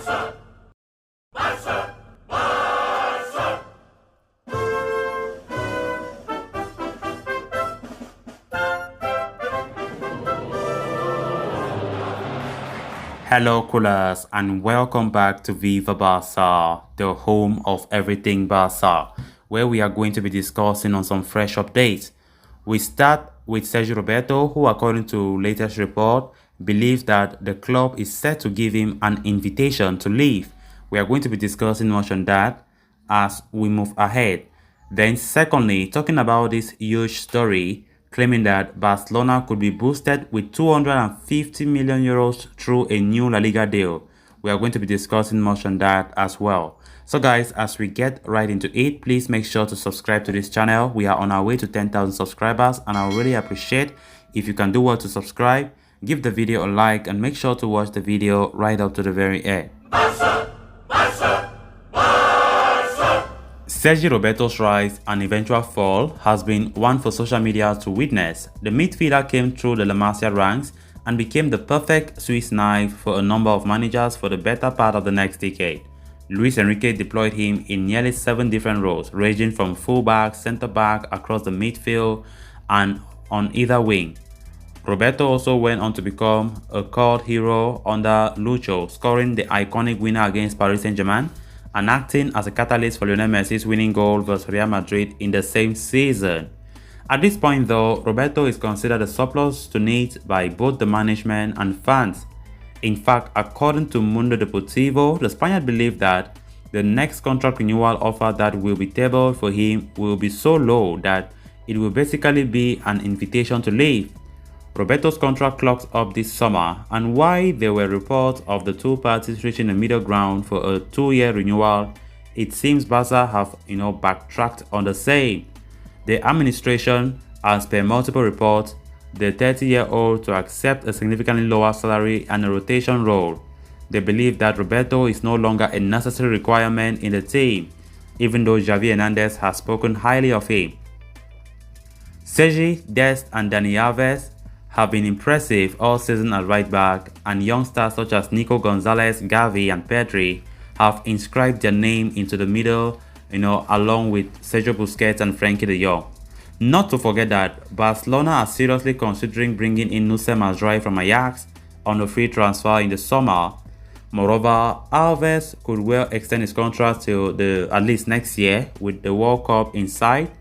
Barça! Barça! Barça! Hello, coolers, and welcome back to Viva Barça, the home of everything Barça, where we are going to be discussing on some fresh updates. We start with Sergi Roberto, who, according to latest report, believes that the club is set to give him an invitation to leave. We are going to be discussing much on that as we move ahead. Then, secondly, talking about this huge story claiming that Barcelona could be boosted with 250 million euros through a new La Liga deal. We are going to be discussing much on that as well. So guys, as we get right into it, please make sure to subscribe to this channel. We are on our way to 10,000 subscribers, and I would really appreciate if you can do well to subscribe, give the video a like, and make sure to watch the video right up to the very end. Barça! Barça! Barça! Sergi Roberto's rise and eventual fall has been one for social media to witness. The midfielder came through the La Masia ranks and became the perfect Swiss knife for a number of managers for the better part of the next decade. Luis Enrique deployed him in nearly 7 different roles, ranging from fullback, centre-back, across the midfield, and on either wing. Roberto also went on to become a cult hero under Lucho, scoring the iconic winner against Paris Saint-Germain and acting as a catalyst for Lionel Messi's winning goal versus Real Madrid in the same season. At this point though, Roberto is considered a surplus to needs by both the management and fans. In fact, according to Mundo Deportivo, the Spaniard believed that the next contract renewal offer that will be tabled for him will be so low that it will basically be an invitation to leave. Roberto's contract clocks up this summer, and while there were reports of the two parties reaching a middle ground for a 2-year renewal, it seems Barca have backtracked on the same. The administration, as per multiple reports, the 30-year-old to accept a significantly lower salary and a rotation role. They believe that Roberto is no longer a necessary requirement in the team, even though Xavi Hernandez has spoken highly of him. Sergi, Dest, and Dani Alves have been impressive all season at right back, and youngsters such as Nico Gonzalez, Gavi, and Pedri have inscribed their name into the middle, along with Sergio Busquets and Frenkie de Jong. Not to forget that Barcelona are seriously considering bringing in Nusser Mazraoui from Ajax on a free transfer in the summer. Moreover, Alves could well extend his contract till at least next year with the World Cup in sight.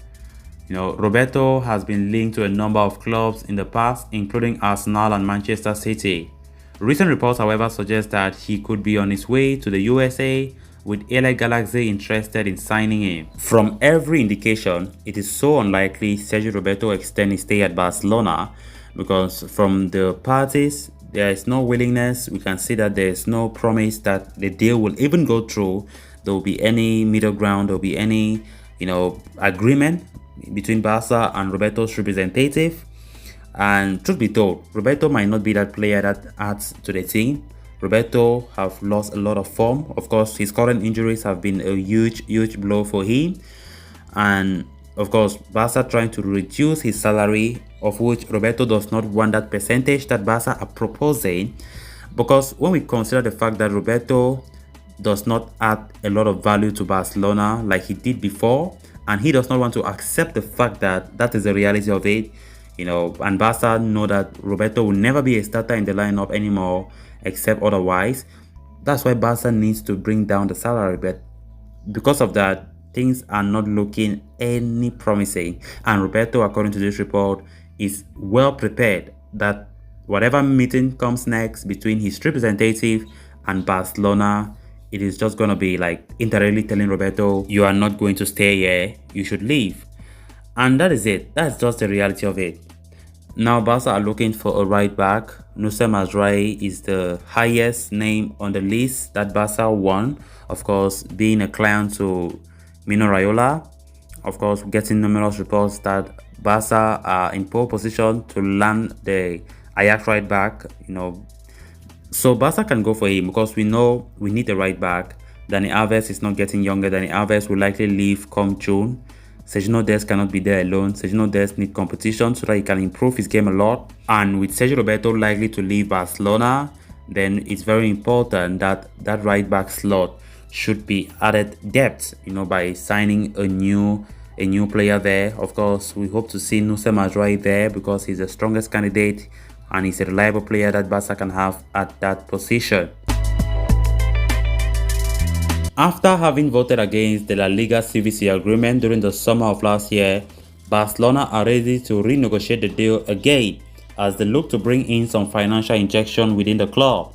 Roberto has been linked to a number of clubs in the past, including Arsenal and Manchester City. Recent reports, however, suggest that he could be on his way to the USA, with LA Galaxy interested in signing him. From every indication, it is so unlikely Sergio Roberto extend his stay at Barcelona, because from the parties, there is no willingness. We can see that there is no promise that the deal will even go through. There will be any middle ground, there will be any agreement between Barca and Roberto's representative. And truth be told, Roberto might not be that player that adds to the team. Roberto have lost a lot of form. Of course, his current injuries have been a huge blow for him. And of course, Barca trying to reduce his salary, of which Roberto does not want that percentage that Barca are proposing. Because when we consider the fact that Roberto does not add a lot of value to Barcelona like he did before, and he does not want to accept the fact that that is the reality of it, and Barca know that Roberto will never be a starter in the lineup anymore, except otherwise. That's why Barca needs to bring down the salary, but because of that, things are not looking any promising. And Roberto, according to this report, is well prepared that whatever meeting comes next between his representative and Barcelona, it is just going to be like indirectly telling Roberto, you are not going to stay here, you should leave. And that is it. That's just the reality of it. Now Barca are looking for a right back. Nusser Mazraoui is the highest name on the list that Barca won. Of course, being a client to Mino Raiola. Of course, getting numerous reports that Barca are in pole position to land the Ajax right back, So Barca can go for him because we know we need a right back. Dani Alves is not getting younger. Dani Alves will likely leave come June. Sergi Dest cannot be there alone. Sergi Dest needs competition so that he can improve his game a lot. And with Sergi Roberto likely to leave Barcelona, then it's very important that that right back slot should be added depth, by signing a new player there. Of course, we hope to see Nusem Mazraoui there because he's the strongest candidate and he's a reliable player that Barca can have at that position. After having voted against the La Liga CVC agreement during the summer of last year, Barcelona are ready to renegotiate the deal again as they look to bring in some financial injection within the club.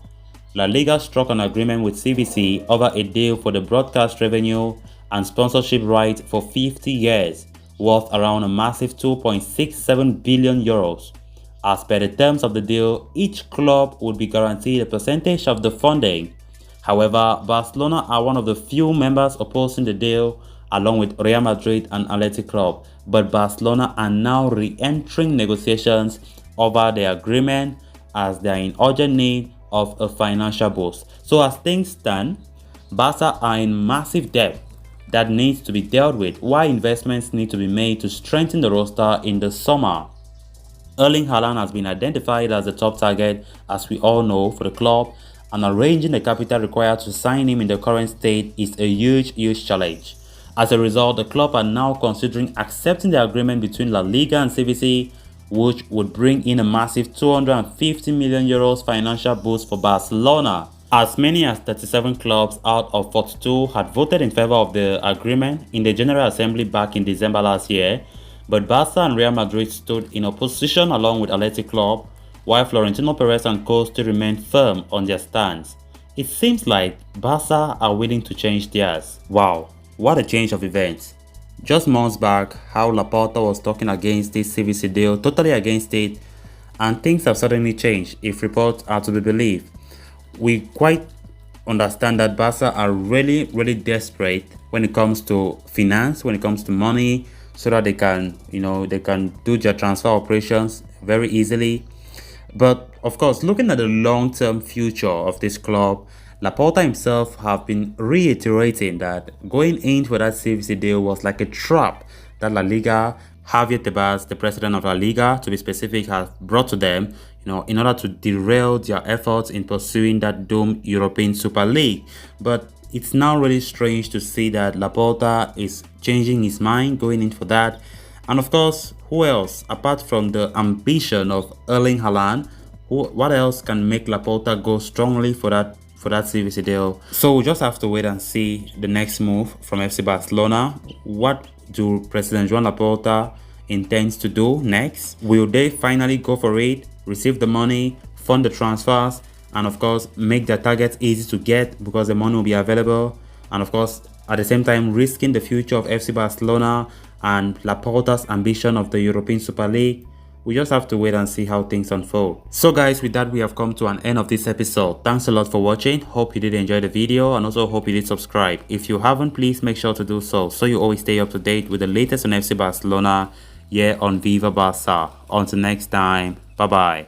La Liga struck an agreement with CVC over a deal for the broadcast revenue and sponsorship rights for 50 years, worth around a massive 2.67 billion euros. As per the terms of the deal, each club would be guaranteed a percentage of the funding. However, Barcelona are one of the few members opposing the deal, along with Real Madrid and Athletic Club, but Barcelona are now re-entering negotiations over the agreement as they are in urgent need of a financial boost. So as things stand, Barca are in massive debt that needs to be dealt with, while investments need to be made to strengthen the roster in the summer. Erling Haaland has been identified as the top target, as we all know, for the club, and arranging the capital required to sign him in the current state is a huge challenge. As a result, the club are now considering accepting the agreement between La Liga and CVC, which would bring in a massive 250 million euros financial boost for Barcelona. As many as 37 clubs out of 42 had voted in favor of the agreement in the General Assembly back in December last year, but Barca and Real Madrid stood in opposition along with Athletic Club, while Florentino Perez and co still remain firm on their stance. It seems like Barca are willing to change theirs. Wow, what a change of events. Just months back, how Laporta was talking against this CVC deal, totally against it, and things have suddenly changed if reports are to be believed. We quite understand that Barca are really desperate when it comes to finance, when it comes to money, so that they can do their transfer operations very easily. But of course, looking at the long-term future of this club, Laporta himself have been reiterating that going into that CVC deal was like a trap that La Liga, Javier Tebas, the president of La Liga to be specific, has brought to them, in order to derail their efforts in pursuing that doomed European Super League. But it's now really strange to see that Laporta is changing his mind going in for that. And of course, who else apart from the ambition of Erling Haaland? What else can make Laporta go strongly for that CVC deal? So we'll just have to wait and see the next move from FC Barcelona. What do President Joan Laporta intends to do next? Will they finally go for it, receive the money, fund the transfers, and of course make their targets easy to get because the money will be available, and of course at the same time risking the future of FC Barcelona and Laporta's ambition of the European Super League? We just have to wait and see how things unfold. So guys, with that we have come to an end of this episode. Thanks a lot for watching. Hope you did enjoy the video and also hope you did subscribe. If you haven't, please make sure to do so you always stay up to date with the latest on FC Barcelona here on Viva Barca. Until next time, bye bye.